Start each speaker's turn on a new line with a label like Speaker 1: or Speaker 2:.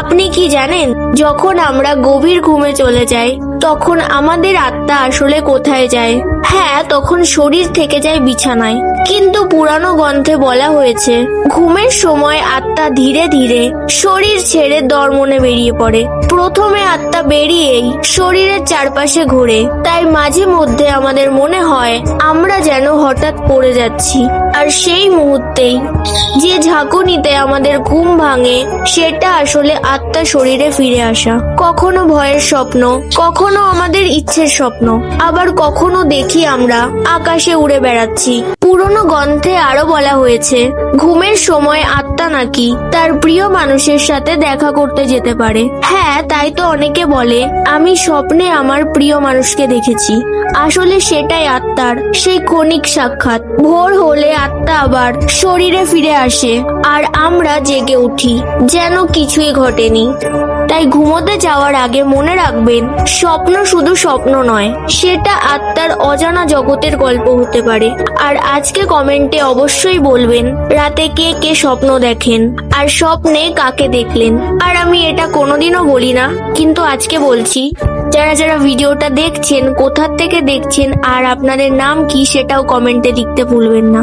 Speaker 1: আপনি কি জানেন, যখন আমরা গভীর ঘুমে চলে যাই তখন আমাদের আত্মা আসলে কোথায় যায়? হ্যাঁ, তখন শরীর থেকে যায় বিছানায়। কিন্তু পুরানো গ্রন্থে বলা হয়েছে ঘুমের সময় আত্মা ধীরে ধীরে শরীর ছেড়ে দরমনে বেরিয়ে পড়ে। প্রথমে আত্মা বেরিয়েই শরীরের চারপাশে ঘোরে, তাই মাঝে মধ্যে আমাদের মনে হয় আমরা যেন হঠাৎ পড়ে যাচ্ছি। আর সেই মুহূর্তেই যে ঝাঁকুনিতে আমাদের ঘুম ভাঙে সেটা আসলে আত্মা শরীরে ফিরে আসা। কখনো ভয়ের স্বপ্ন, কখনো আমাদের ইচ্ছের স্বপ্ন, আবার কখনো দেখি আমরা আকাশে উড়ে বেড়াচ্ছি। পুরনো গ্রন্থে আরো বলা হয়েছে ঘুমের সময় আত্মা নাকি তার প্রিয় মানুষের সাথে দেখা করতে যেতে পারে। হ্যাঁ, তাই তো অনেকে বলে আমি স্বপ্নে আমার প্রিয় মানুষকে দেখেছি। আসলে সেটাই আত্মার সেই ক্ষণিক সাক্ষাৎ। ভোর হলে আত্মা আবার শরীরে ফিরে আসে আর আমরা জেগে উঠি যেন কিছুই ঘটেনি। তাই ঘুমোতে যাওয়ার আগে মনে রাখবেন, স্বপ্ন শুধু স্বপ্ন নয়, সেটা আত্মার অজানা জগতের গল্প হতে পারে। আর আজকে কমেন্টে অবশ্যই বলবেন রাতে কে কে স্বপ্ন দেখেন আর স্বপ্নে কাকে দেখলেন। আর আমি এটা কোনোদিনও বলি না, কিন্তু আজকে বলছি, যারা যারা ভিডিওটা দেখছেন কোথা থেকে দেখছেন আর আপনাদের নাম কি সেটাও কমেন্টে লিখতে ভুলবেন না।